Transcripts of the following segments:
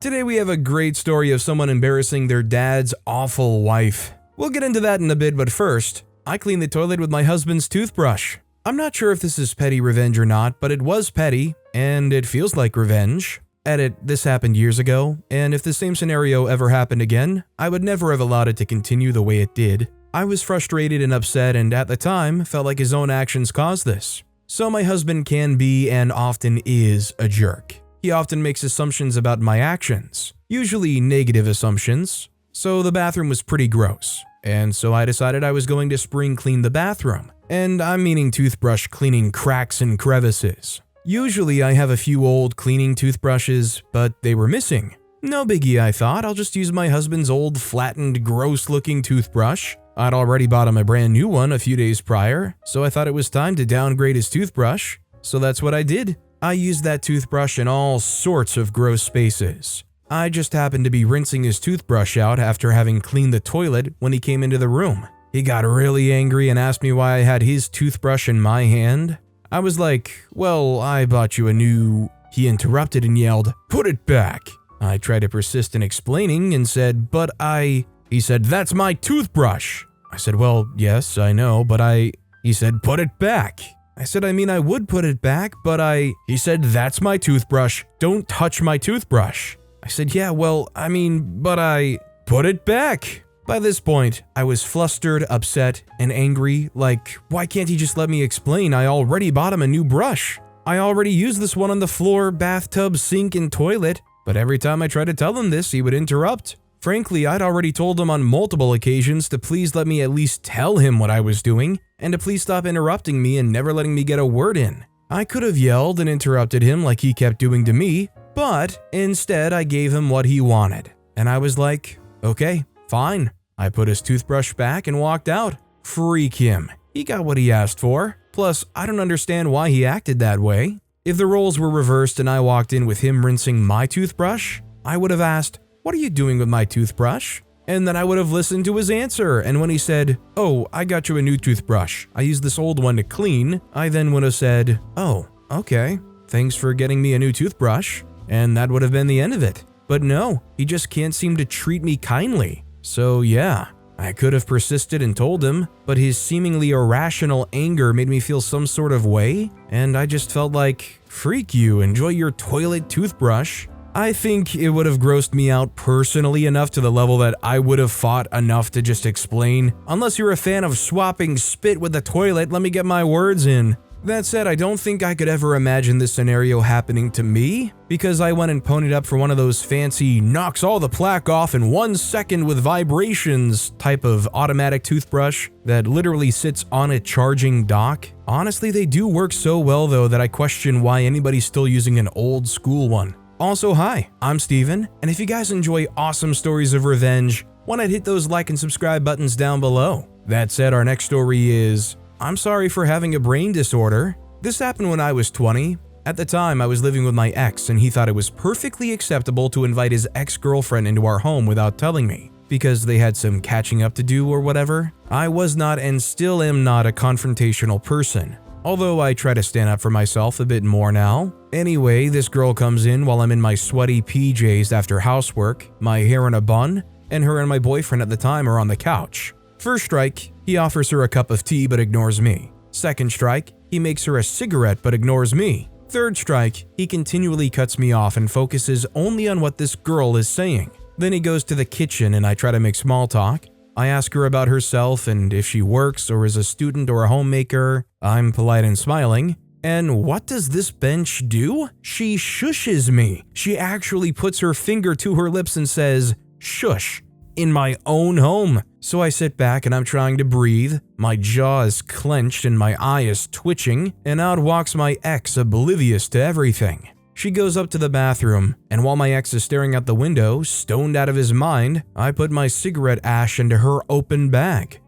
Today we have a great story of someone embarrassing their dad's awful wife. We'll get into that in a bit, but first, I cleaned the toilet with my husband's toothbrush. I'm not sure if this is petty revenge or not, but it was petty, and it feels like revenge. Edit, this happened years ago, and if the same scenario ever happened again, I would never have allowed it to continue the way it did. I was frustrated and upset, and at the time, felt like his own actions caused this. So my husband can be and often is a jerk. He often makes assumptions about my actions, usually negative assumptions. So the bathroom was pretty gross, and so I decided I was going to spring clean the bathroom. And I'm meaning toothbrush cleaning cracks and crevices. Usually I have a few old cleaning toothbrushes, but they were missing. No biggie, I thought. I'll just use my husband's old flattened, gross-looking toothbrush. I'd already bought him a brand new one a few days prior, so I thought it was time to downgrade his toothbrush. So that's what I did. I used that toothbrush in all sorts of gross spaces. I just happened to be rinsing his toothbrush out after having cleaned the toilet when he came into the room. He got really angry and asked me why I had his toothbrush in my hand. I was like, well, I bought you a new... He interrupted and yelled, "Put it back." I tried to persist in explaining and said, "But I..." He said, "That's my toothbrush." I said, "Well, yes, I know, but I..." He said, "Put it back." I said, "I mean, I would put it back, but I..." He said, "That's my toothbrush. Don't touch my toothbrush." I said, "Yeah, well, I mean, but I..." "Put it back." By this point, I was flustered, upset, and angry, like, why can't he just let me explain? I already bought him a new brush. I already used this one on the floor, bathtub, sink, and toilet, but every time I tried to tell him this, he would interrupt. Frankly, I'd already told him on multiple occasions to please let me at least tell him what I was doing, and to please stop interrupting me and never letting me get a word in. I could have yelled and interrupted him like he kept doing to me, but instead I gave him what he wanted. And I was like, okay, fine. I put his toothbrush back and walked out. Freak him. He got what he asked for. Plus, I don't understand why he acted that way. If the roles were reversed and I walked in with him rinsing my toothbrush, I would have asked, "What are you doing with my toothbrush?" And then I would have listened to his answer, and when he said, "Oh, I got you a new toothbrush. I used this old one to clean," I then would have said, "Oh, okay. Thanks for getting me a new toothbrush." And that would have been the end of it. But no, he just can't seem to treat me kindly. So yeah, I could have persisted and told him, but his seemingly irrational anger made me feel some sort of way, and I just felt like, freak you, enjoy your toilet toothbrush. I think it would have grossed me out personally enough to the level that I would have fought enough to just explain, "Unless you're a fan of swapping spit with the toilet, let me get my words in." That said, I don't think I could ever imagine this scenario happening to me, because I went and ponied up for one of those fancy knocks all the plaque off in 1 second with vibrations type of automatic toothbrush that literally sits on a charging dock. Honestly, they do work so well though that I question why anybody's still using an old school one. Also, hi, I'm Steven, and if you guys enjoy awesome stories of revenge, why not hit those like and subscribe buttons down below? That said, our next story is, I'm sorry for having a brain disorder. This happened when I was 20. At the time, I was living with my ex, and he thought it was perfectly acceptable to invite his ex-girlfriend into our home without telling me, because they had some catching up to do or whatever. I was not and still am not a confrontational person, although I try to stand up for myself a bit more now. Anyway, this girl comes in while I'm in my sweaty PJs after housework, my hair in a bun, and her and my boyfriend at the time are on the couch. First strike, he offers her a cup of tea but ignores me. Second strike, he makes her a cigarette but ignores me. Third strike, he continually cuts me off and focuses only on what this girl is saying. Then he goes to the kitchen and I try to make small talk. I ask her about herself and if she works or is a student or a homemaker. I'm polite and smiling. And what does this bench do? She shushes me. She actually puts her finger to her lips and says, "Shush," in my own home. So I sit back and I'm trying to breathe. My jaw is clenched and my eye is twitching, and out walks my ex, oblivious to everything. She goes up to the bathroom, and while my ex is staring out the window, stoned out of his mind, I put my cigarette ash into her open bag.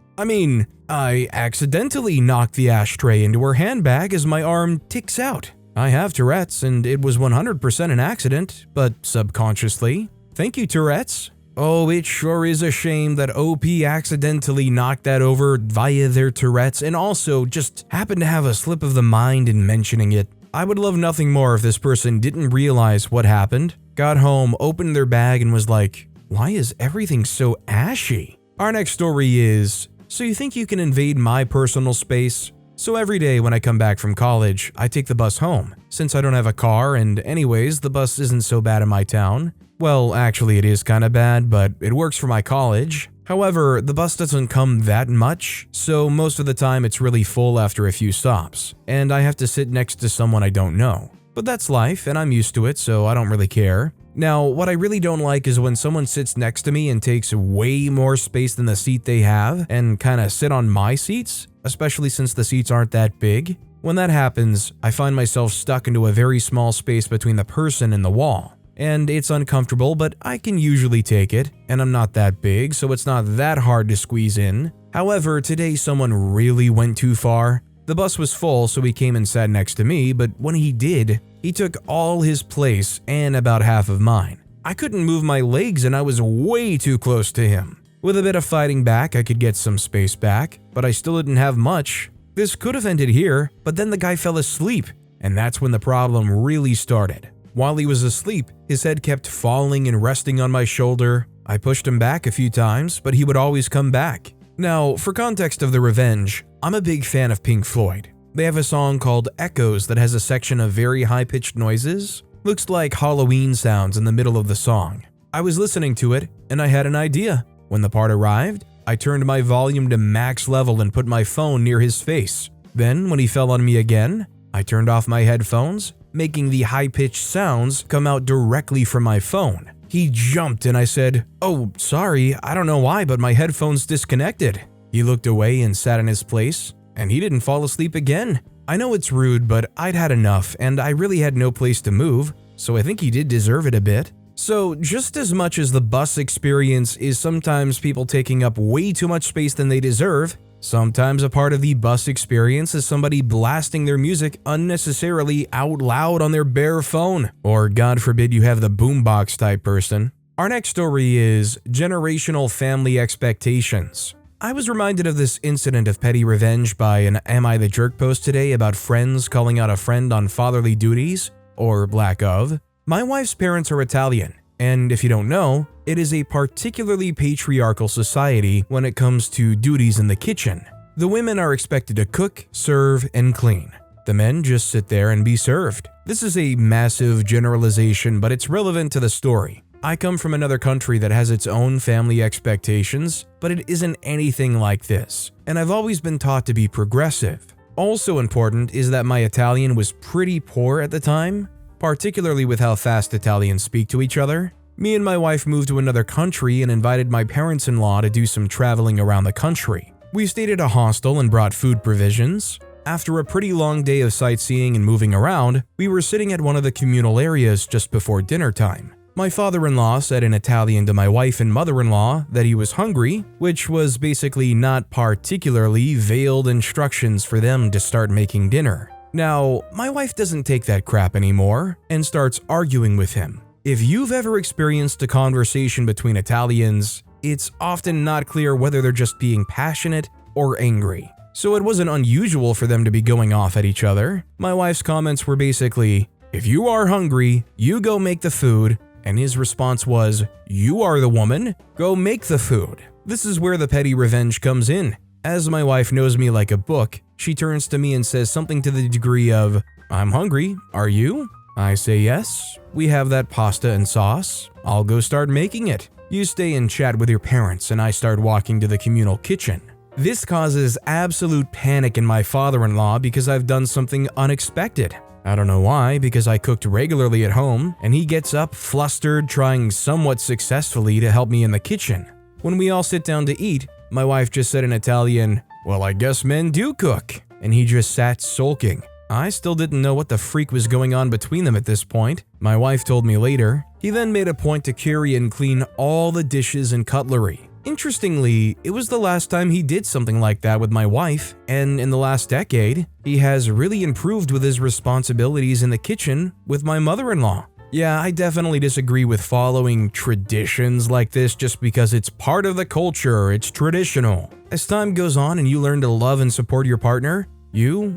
I accidentally knocked the ashtray into her handbag as my arm ticks out. I have Tourette's, and it was 100% an accident, but subconsciously. Thank you, Tourette's. Oh, it sure is a shame that OP accidentally knocked that over via their Tourette's and also just happened to have a slip of the mind in mentioning it. I would love nothing more if this person didn't realize what happened, got home, opened their bag, and was like, why is everything so ashy? Our next story is, so you think you can invade my personal space? So every day when I come back from college, I take the bus home, since I don't have a car, and anyways, the bus isn't so bad in my town. Well, actually it is kinda bad, but it works for my college. However, the bus doesn't come that much, so most of the time it's really full after a few stops, and I have to sit next to someone I don't know. But that's life, and I'm used to it, so I don't really care. Now, what I really don't like is when someone sits next to me and takes way more space than the seat they have and kinda sit on my seats, especially since the seats aren't that big. When that happens, I find myself stuck into a very small space between the person and the wall. And it's uncomfortable, but I can usually take it, and I'm not that big, so it's not that hard to squeeze in. However, today someone really went too far. The bus was full, so he came and sat next to me, but when he did, he took all his place and about half of mine. I couldn't move my legs and I was way too close to him. With a bit of fighting back, I could get some space back, but I still didn't have much. This could have ended here, but then the guy fell asleep, and that's when the problem really started. While he was asleep, his head kept falling and resting on my shoulder. I pushed him back a few times, but he would always come back. Now, for context of the revenge, I'm a big fan of Pink Floyd. They have a song called Echoes that has a section of very high-pitched noises. Looks like Halloween sounds in the middle of the song. I was listening to it, and I had an idea. When the part arrived, I turned my volume to max level and put my phone near his face. Then, when he fell on me again, I turned off my headphones, making the high-pitched sounds come out directly from my phone. He jumped and I said, "Oh, sorry, I don't know why, but my headphones disconnected." He looked away and sat in his place, and he didn't fall asleep again. I know it's rude, but I'd had enough and I really had no place to move, so I think he did deserve it a bit. So just as much as the bus experience is sometimes people taking up way too much space than they deserve, sometimes a part of the bus experience is somebody blasting their music unnecessarily out loud on their bare phone, or God forbid you have the boombox type person. Our next story is generational family expectations. I was reminded of this incident of petty revenge by an Am I the Jerk post today about friends calling out a friend on fatherly duties, or lack of. My wife's parents are Italian, and if you don't know, it is a particularly patriarchal society when it comes to duties in the kitchen. The women are expected to cook, serve, and clean. The men just sit there and be served. This is a massive generalization, but it's relevant to the story. I come from another country that has its own family expectations, but it isn't anything like this, and I've always been taught to be progressive. Also important is that my Italian was pretty poor at the time, particularly with how fast Italians speak to each other. Me and my wife moved to another country and invited my parents-in-law to do some traveling around the country. We stayed at a hostel and brought food provisions. After a pretty long day of sightseeing and moving around, we were sitting at one of the communal areas just before dinner time. My father-in-law said in Italian to my wife and mother-in-law that he was hungry, which was basically not particularly veiled instructions for them to start making dinner. Now, my wife doesn't take that crap anymore and starts arguing with him. If you've ever experienced a conversation between Italians, it's often not clear whether they're just being passionate or angry. So it wasn't unusual for them to be going off at each other. My wife's comments were basically, "If you are hungry, you go make the food," and his response was, "You are the woman, go make the food." This is where the petty revenge comes in. As my wife knows me like a book, she turns to me and says something to the degree of, "I'm hungry, are you?" I say yes. We have that pasta and sauce. I'll go start making it. You stay and chat with your parents, and I start walking to the communal kitchen. This causes absolute panic in my father-in-law because I've done something unexpected. I don't know why, because I cooked regularly at home, and he gets up flustered, trying somewhat successfully to help me in the kitchen. When we all sit down to eat, my wife just said in Italian, "Well, I guess men do cook," and he just sat sulking. I still didn't know what the freak was going on between them at this point. My wife told me later. He then made a point to carry and clean all the dishes and cutlery. Interestingly, it was the last time he did something like that with my wife, and in the last decade, he has really improved with his responsibilities in the kitchen with my mother-in-law. Yeah, I definitely disagree with following traditions like this just because it's part of the culture, it's traditional. As time goes on and you learn to love and support your partner,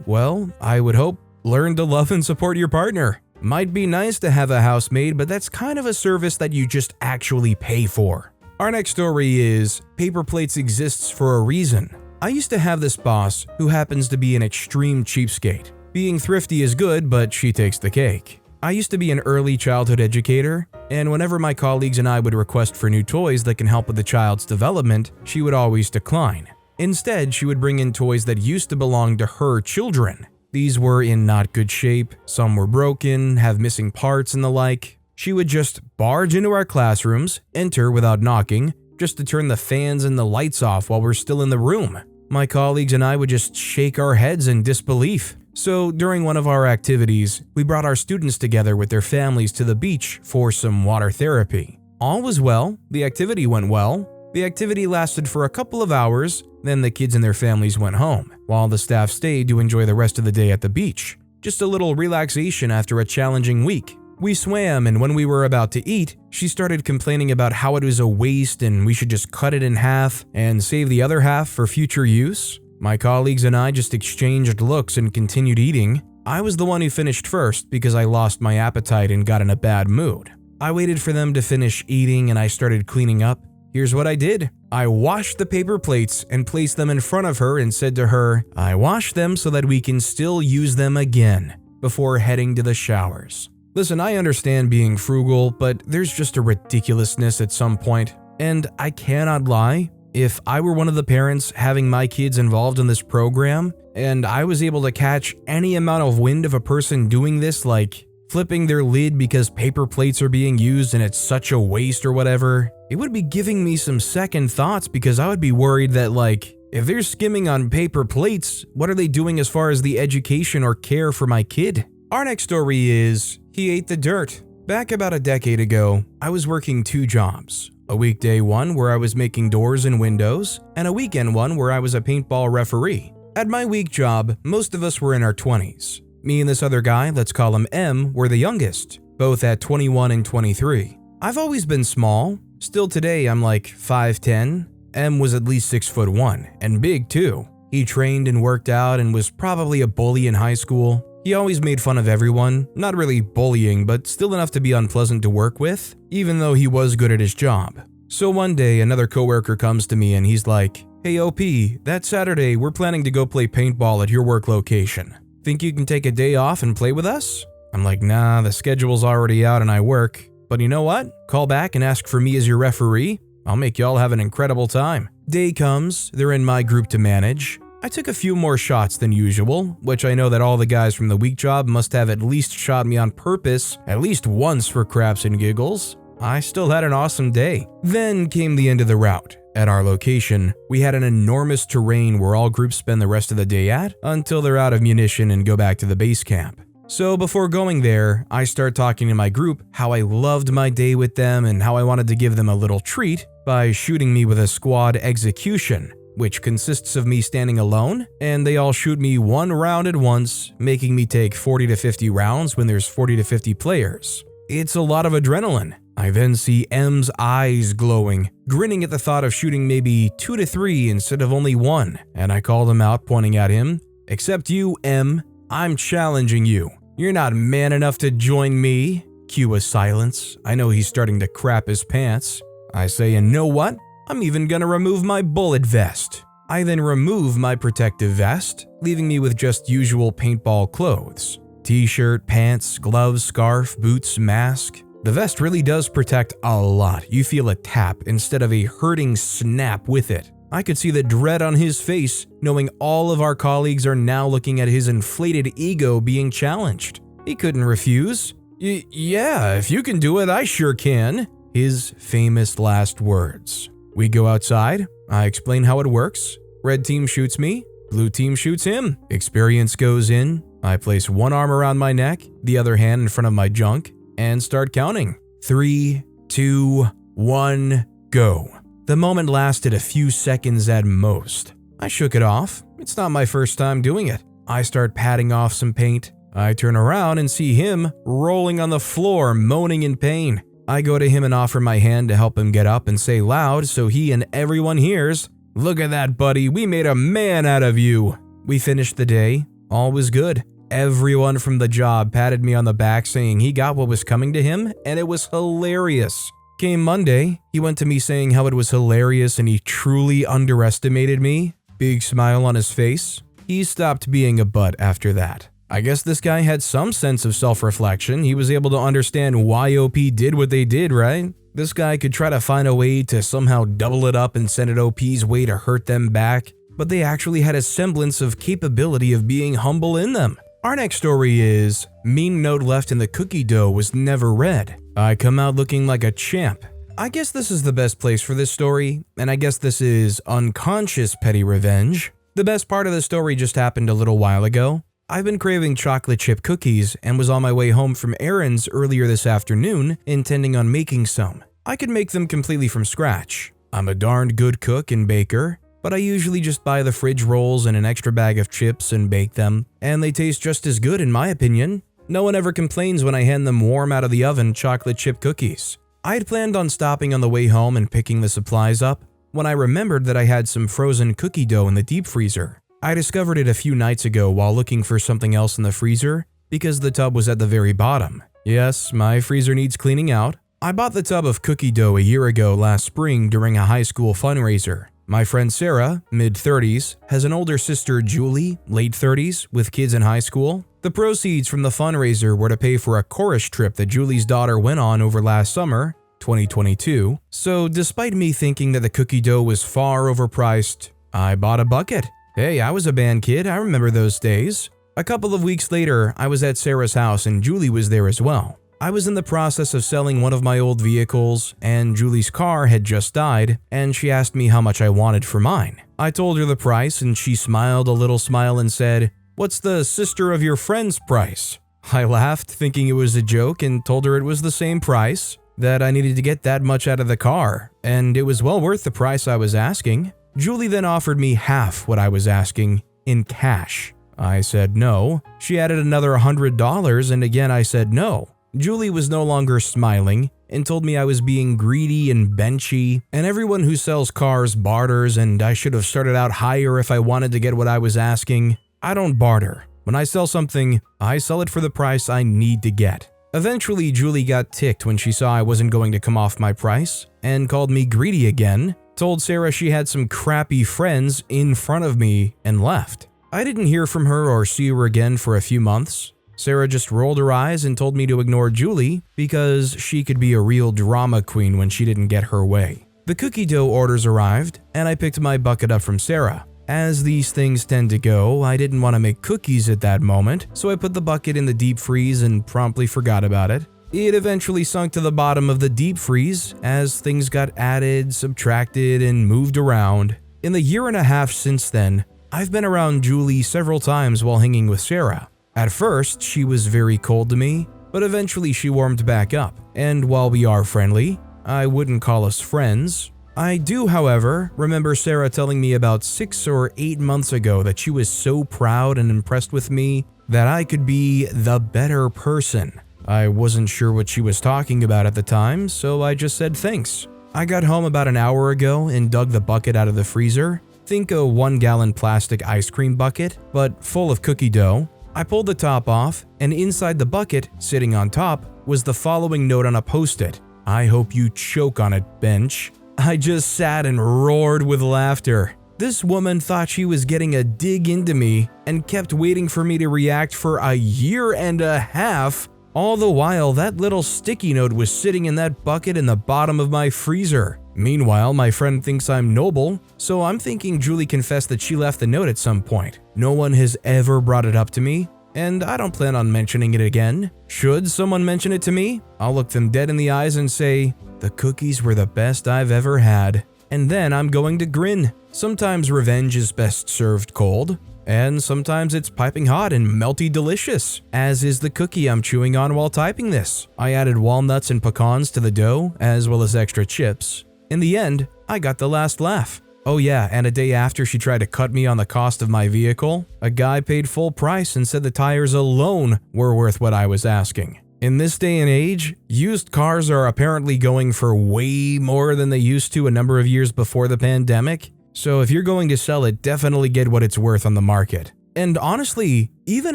well, I would hope, Learn to love and support your partner. Might be nice to have a housemaid, but that's kind of a service that you just actually pay for. Our next story is paper plates exists for a reason. I used to have this boss who happens to be an extreme cheapskate. Being thrifty is good, but she takes the cake. I used to be an early childhood educator, and whenever my colleagues and I would request for new toys that can help with the child's development, she would always decline. Instead, she would bring in toys that used to belong to her children. These were in not good shape, some were broken, have missing parts and the like. She would just barge into our classrooms, enter without knocking, just to turn the fans and the lights off while we're still in the room. My colleagues and I would just shake our heads in disbelief. So during one of our activities, we brought our students together with their families to the beach for some water therapy. All was well, the activity went well. The activity lasted for a couple of hours, then the kids and their families went home, while the staff stayed to enjoy the rest of the day at the beach. Just a little relaxation after a challenging week. We swam, and when we were about to eat, she started complaining about how it was a waste and we should just cut it in half and save the other half for future use. My colleagues and I just exchanged looks and continued eating. I was the one who finished first because I lost my appetite and got in a bad mood. I waited for them to finish eating and I started cleaning up. Here's what I did. I washed the paper plates and placed them in front of her and said to her, "I washed them so that we can still use them again," before heading to the showers. Listen, I understand being frugal, but there's just a ridiculousness at some point. And I cannot lie, if I were one of the parents having my kids involved in this program, and I was able to catch any amount of wind of a person doing this, like flipping their lid because paper plates are being used and it's such a waste or whatever, it would be giving me some second thoughts because I would be worried that, like, if they're skimming on paper plates, what are they doing as far as the education or care for my kid? Our next story is, he ate the dirt. Back about a decade ago, I was working 2 jobs. A weekday one where I was making doors and windows, and a weekend one where I was a paintball referee. At my week job, most of us were in our 20s. Me and this other guy, let's call him M, were the youngest, both at 21 and 23. I've always been small. Still today, I'm like 5'10". M was at least 6'1", and big too. He trained and worked out and was probably a bully in high school. He always made fun of everyone, not really bullying, but still enough to be unpleasant to work with, even though he was good at his job. So one day, another coworker comes to me and he's like, "Hey OP, that Saturday we're planning to go play paintball at your work location. Think you can take a day off and play with us?" I'm like, "Nah, the schedule's already out and I work. But you know what? Call back and ask for me as your referee. I'll make y'all have an incredible time." Day comes, they're in my group to manage. I took a few more shots than usual, which I know that all the guys from the week job must have at least shot me on purpose at least once for craps and giggles. I still had an awesome day. Then came the end of the route. At our location, we had an enormous terrain where all groups spend the rest of the day at until they're out of munition and go back to the base camp. So before going there, I start talking to my group how I loved my day with them and how I wanted to give them a little treat by shooting me with a squad execution, which consists of me standing alone, and they all shoot me one round at once, making me take 40 to 50 rounds when there's 40 to 50 players. It's a lot of adrenaline. I then see M's eyes glowing, grinning at the thought of shooting maybe 2 to 3 instead of only 1, and I called him out, pointing at him. "Except you, M. I'm challenging you. You're not man enough to join me." Cue a silence. I know he's starting to crap his pants. I say, "And know what? I'm even gonna remove my bullet vest." I then remove my protective vest, leaving me with just usual paintball clothes. T-shirt, pants, gloves, scarf, boots, mask. The vest really does protect a lot. You feel a tap instead of a hurting snap with it. I could see the dread on his face, knowing all of our colleagues are now looking at his inflated ego being challenged. He couldn't refuse. Yeah, if you can do it, I sure can." His famous last words. We go outside. I explain how it works. Red team shoots me. Blue team shoots him. Experience goes in. I place one arm around my neck, the other hand in front of my junk, and start counting. 3, 2, 1, go. The moment lasted a few seconds at most. I shook it off. It's not my first time doing it. I start patting off some paint. I turn around and see him rolling on the floor, moaning in pain. I go to him and offer my hand to help him get up and say loud so he and everyone hears, "Look at that, buddy, we made a man out of you." We finished the day. All was good. Everyone from the job patted me on the back saying he got what was coming to him, and it was hilarious. Came Monday, he went to me saying how it was hilarious and he truly underestimated me. Big smile on his face. He stopped being a butt after that. I guess this guy had some sense of self-reflection. He was able to understand why OP did what they did, right? This guy could try to find a way to somehow double it up and send it OP's way to hurt them back, but they actually had a semblance of capability of being humble in them. Our next story is, mean note left in the cookie dough was never read. I come out looking like a champ. I guess this is the best place for this story, and I guess this is unconscious petty revenge. The best part of the story just happened a little while ago. I've been craving chocolate chip cookies and was on my way home from errands earlier this afternoon, intending on making some. I could make them completely from scratch. I'm a darned good cook and baker, but I usually just buy the fridge rolls and an extra bag of chips and bake them, and they taste just as good in my opinion. No one ever complains when I hand them warm out of the oven chocolate chip cookies. I had planned on stopping on the way home and picking the supplies up when I remembered that I had some frozen cookie dough in the deep freezer. I discovered it a few nights ago while looking for something else in the freezer because the tub was at the very bottom. Yes, my freezer needs cleaning out. I bought the tub of cookie dough a year ago last spring during a high school fundraiser. My friend Sarah, mid-30s, has an older sister Julie, late 30s, with kids in high school. The proceeds from the fundraiser were to pay for a chorus trip that Julie's daughter went on over last summer, 2022. So despite me thinking that the cookie dough was far overpriced, I bought a bucket. Hey, I was a band kid, I remember those days. A couple of weeks later, I was at Sarah's house and Julie was there as well. I was in the process of selling one of my old vehicles, and Julie's car had just died, and she asked me how much I wanted for mine. I told her the price, and she smiled a little smile and said, "What's the sister of your friend's price?" I laughed, thinking it was a joke, and told her it was the same price, that I needed to get that much out of the car, and it was well worth the price I was asking. Julie then offered me half what I was asking, in cash. I said no. She added another $100, and again I said no. Julie was no longer smiling and told me I was being greedy and benchy, and everyone who sells cars barters, and I should have started out higher if I wanted to get what I was asking. I don't barter. When I sell something, I sell it for the price I need to get. Eventually, Julie got ticked when she saw I wasn't going to come off my price and called me greedy again, told Sarah she had some crappy friends in front of me, and left. I didn't hear from her or see her again for a few months. Sarah just rolled her eyes and told me to ignore Julie because she could be a real drama queen when she didn't get her way. The cookie dough orders arrived, and I picked my bucket up from Sarah. As these things tend to go, I didn't want to make cookies at that moment, so I put the bucket in the deep freeze and promptly forgot about it. It eventually sunk to the bottom of the deep freeze as things got added, subtracted, and moved around. In the year and a half since then, I've been around Julie several times while hanging with Sarah. At first, she was very cold to me, but eventually she warmed back up, and while we are friendly, I wouldn't call us friends. I do, however, remember Sarah telling me about 6 or 8 months ago that she was so proud and impressed with me that I could be the better person. I wasn't sure what she was talking about at the time, so I just said thanks. I got home about an hour ago and dug the bucket out of the freezer. Think a 1-gallon plastic ice cream bucket, but full of cookie dough. I pulled the top off, and inside the bucket, sitting on top, was the following note on a post-it. "I hope you choke on it, bench." I just sat and roared with laughter. This woman thought she was getting a dig into me and kept waiting for me to react for a year and a half. All the while, that little sticky note was sitting in that bucket in the bottom of my freezer. Meanwhile, my friend thinks I'm noble, so I'm thinking Julie confessed that she left the note at some point. No one has ever brought it up to me, and I don't plan on mentioning it again. Should someone mention it to me, I'll look them dead in the eyes and say, "The cookies were the best I've ever had." And then I'm going to grin. Sometimes revenge is best served cold, and sometimes it's piping hot and melty delicious, as is the cookie I'm chewing on while typing this. I added walnuts and pecans to the dough, as well as extra chips. In the end, I got the last laugh. Oh yeah, and a day after she tried to cut me on the cost of my vehicle, a guy paid full price and said the tires alone were worth what I was asking. In this day and age, used cars are apparently going for way more than they used to a number of years before the pandemic, so if you're going to sell it, definitely get what it's worth on the market. And honestly, even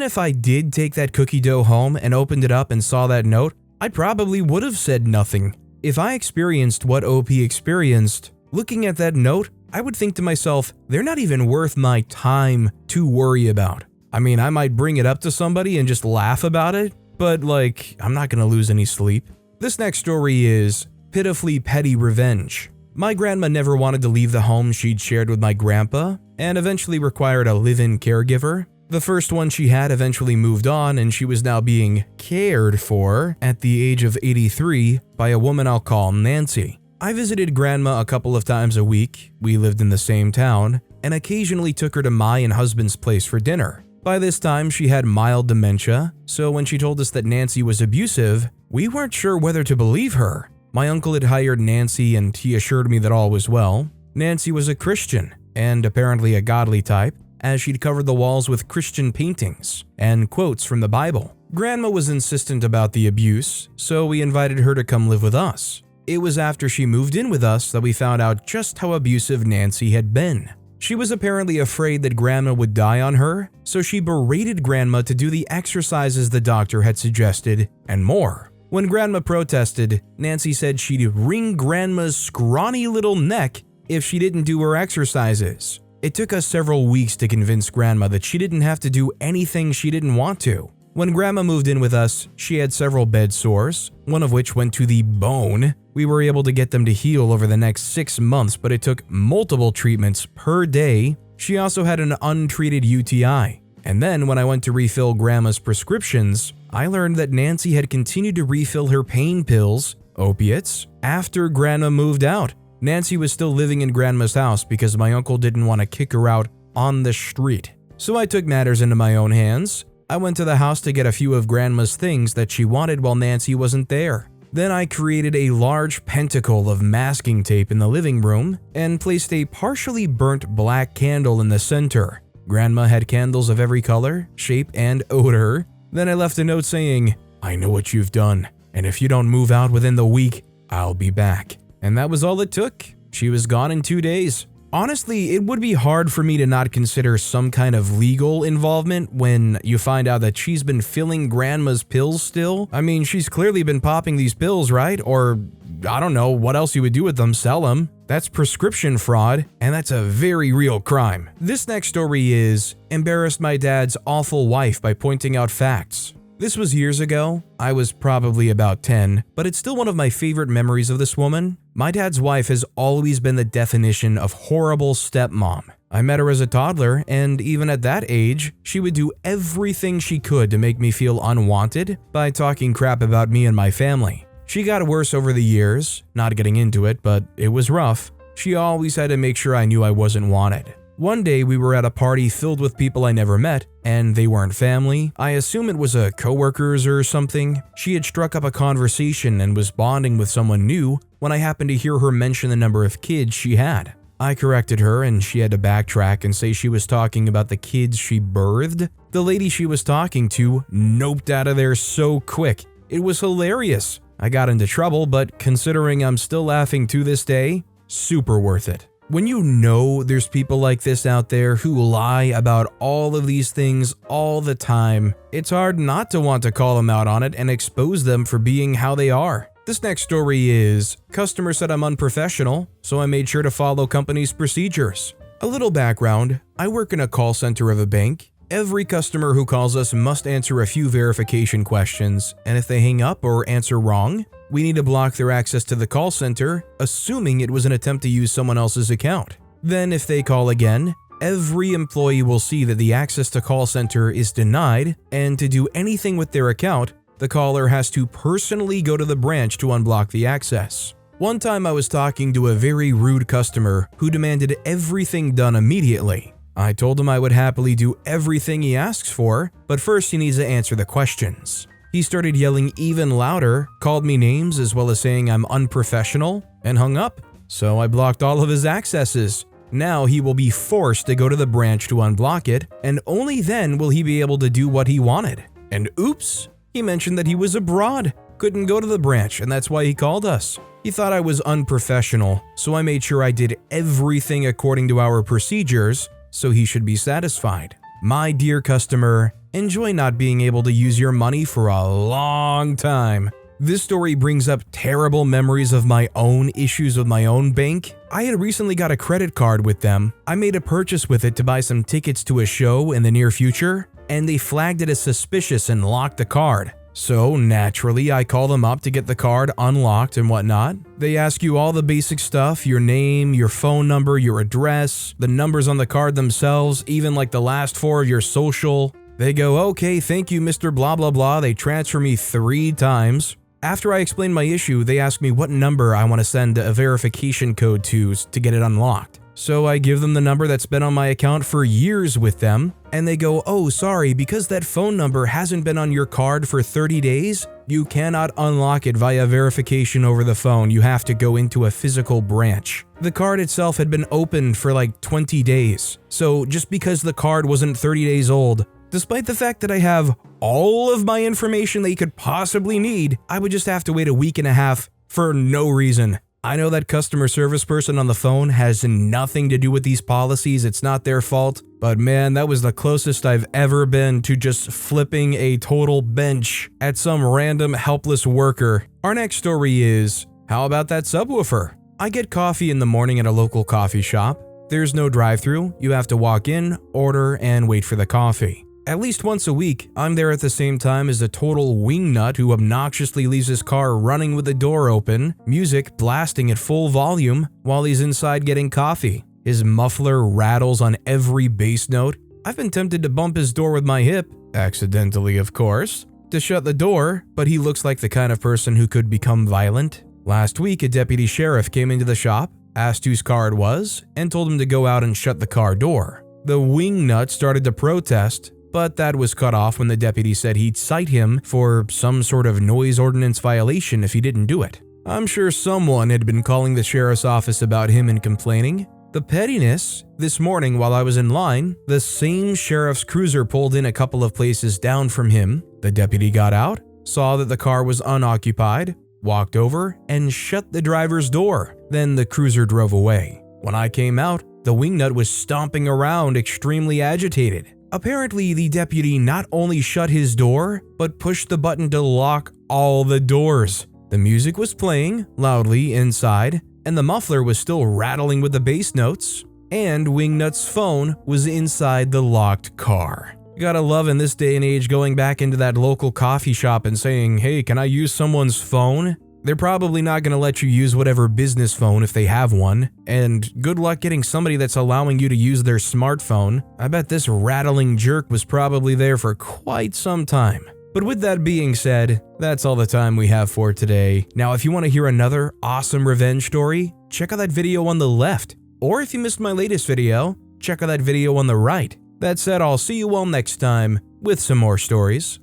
if I did take that cookie dough home and opened it up and saw that note, I probably would have said nothing. If I experienced what OP experienced, looking at that note, I would think to myself, they're not even worth my time to worry about. I mean, I might bring it up to somebody and just laugh about it, but like, I'm not gonna lose any sleep. This next story is Pitifully Petty Revenge. My grandma never wanted to leave the home she'd shared with my grandpa and eventually required a live-in caregiver. The first one she had eventually moved on and she was now being cared for at the age of 83 by a woman I'll call Nancy. I visited grandma a couple of times a week, we lived in the same town, and occasionally took her to my and husband's place for dinner. By this time, she had mild dementia, so when she told us that Nancy was abusive, we weren't sure whether to believe her. My uncle had hired Nancy and he assured me that all was well. Nancy was a Christian, and apparently a godly type, as she'd covered the walls with Christian paintings and quotes from the Bible. Grandma was insistent about the abuse, so we invited her to come live with us. It was after she moved in with us that we found out just how abusive Nancy had been. She was apparently afraid that Grandma would die on her, so she berated Grandma to do the exercises the doctor had suggested, and more. When Grandma protested, Nancy said she'd wring Grandma's scrawny little neck if she didn't do her exercises. It took us several weeks to convince Grandma that she didn't have to do anything she didn't want to. When Grandma moved in with us, she had several bed sores, one of which went to the bone. We were able to get them to heal over the next 6 months, but it took multiple treatments per day. She also had an untreated UTI. And then when I went to refill Grandma's prescriptions, I learned that Nancy had continued to refill her pain pills, opiates, after Grandma moved out. Nancy was still living in Grandma's house because my uncle didn't want to kick her out on the street. So I took matters into my own hands. I went to the house to get a few of Grandma's things that she wanted while Nancy wasn't there. Then I created a large pentacle of masking tape in the living room and placed a partially burnt black candle in the center. Grandma had candles of every color, shape, and odor. Then I left a note saying, "I know what you've done, and if you don't move out within the week, I'll be back." And that was all it took. She was gone in 2 days. Honestly, it would be hard for me to not consider some kind of legal involvement when you find out that she's been filling Grandma's pills still. I mean, she's clearly been popping these pills, right? Or, I don't know what else you would do with them, sell them. That's prescription fraud, and that's a very real crime. This next story is embarrassed my dad's awful wife by pointing out facts. This was years ago. I was probably about 10, but it's still one of my favorite memories of this woman. My dad's wife has always been the definition of horrible stepmom. I met her as a toddler, and even at that age, she would do everything she could to make me feel unwanted by talking crap about me and my family. She got worse over the years, not getting into it, but it was rough. She always had to make sure I knew I wasn't wanted. One day we were at a party filled with people I never met, and they weren't family. I assume it was coworkers or something. She had struck up a conversation and was bonding with someone new when I happened to hear her mention the number of kids she had. I corrected her and she had to backtrack and say she was talking about the kids she birthed. The lady she was talking to noped out of there so quick. It was hilarious. I got into trouble, but considering I'm still laughing to this day, super worth it. When you know there's people like this out there who lie about all of these things all the time, it's hard not to want to call them out on it and expose them for being how they are. This next story is, customer said I'm unprofessional, so I made sure to follow company's procedures. A little background, I work in a call center of a bank. Every customer who calls us must answer a few verification questions, and if they hang up or answer wrong, we need to block their access to the call center, assuming it was an attempt to use someone else's account. Then if they call again, every employee will see that the access to call center is denied, and to do anything with their account, the caller has to personally go to the branch to unblock the access. One time I was talking to a very rude customer who demanded everything done immediately. I told him I would happily do everything he asks for, but first he needs to answer the questions. He started yelling even louder, called me names as well as saying I'm unprofessional, and hung up. So I blocked all of his accesses. Now he will be forced to go to the branch to unblock it, and only then will he be able to do what he wanted. And oops, he mentioned that he was abroad, couldn't go to the branch, and that's why he called us. He thought I was unprofessional, so I made sure I did everything according to our procedures, so he should be satisfied. My dear customer, enjoy not being able to use your money for a long time. This story brings up terrible memories of my own issues with my own bank. I had recently got a credit card with them. I made a purchase with it to buy some tickets to a show in the near future, and they flagged it as suspicious and locked the card. So naturally, I call them up to get the card unlocked and whatnot. They ask you all the basic stuff, your name, your phone number, your address, the numbers on the card themselves, even like the last 4 of your social. They go, okay, thank you, Mr. Blah blah blah. They transfer me 3 times. After I explain my issue, they ask me what number I want to send a verification code to get it unlocked. So I give them the number that's been on my account for years with them, and they go, oh sorry, because that phone number hasn't been on your card for 30 days, you cannot unlock it via verification over the phone. You have to go into a physical branch. The card itself had been opened for like 20 days, so just because the card wasn't 30 days old, despite the fact that I have all of my information that you could possibly need, I would just have to wait a week and a half for no reason. I know that customer service person on the phone has nothing to do with these policies, it's not their fault, but man, that was the closest I've ever been to just flipping a total bench at some random helpless worker. Our next story is, how about that subwoofer? I get coffee in the morning at a local coffee shop. There's no drive-thru, you have to walk in, order, and wait for the coffee. At least once a week, I'm there at the same time as a total wingnut who obnoxiously leaves his car running with the door open, music blasting at full volume while he's inside getting coffee. His muffler rattles on every bass note. I've been tempted to bump his door with my hip, accidentally of course, to shut the door, but he looks like the kind of person who could become violent. Last week, a deputy sheriff came into the shop, asked whose car it was, and told him to go out and shut the car door. The wingnut started to protest, but that was cut off when the deputy said he'd cite him for some sort of noise ordinance violation if he didn't do it. I'm sure someone had been calling the sheriff's office about him and complaining. The pettiness, this morning while I was in line, the same sheriff's cruiser pulled in a couple of places down from him. The deputy got out, saw that the car was unoccupied, walked over, and shut the driver's door. Then the cruiser drove away. When I came out, the wingnut was stomping around, extremely agitated. Apparently, the deputy not only shut his door, but pushed the button to lock all the doors. The music was playing loudly inside, and the muffler was still rattling with the bass notes, and Wingnut's phone was inside the locked car. You gotta love in this day and age going back into that local coffee shop and saying, hey, can I use someone's phone? They're probably not gonna let you use whatever business phone if they have one, and good luck getting somebody that's allowing you to use their smartphone. I bet this rattling jerk was probably there for quite some time. But with that being said, that's all the time we have for today. Now, if you want to hear another awesome revenge story, check out that video on the left. Or if you missed my latest video, check out that video on the right. That said, I'll see you all next time with some more stories.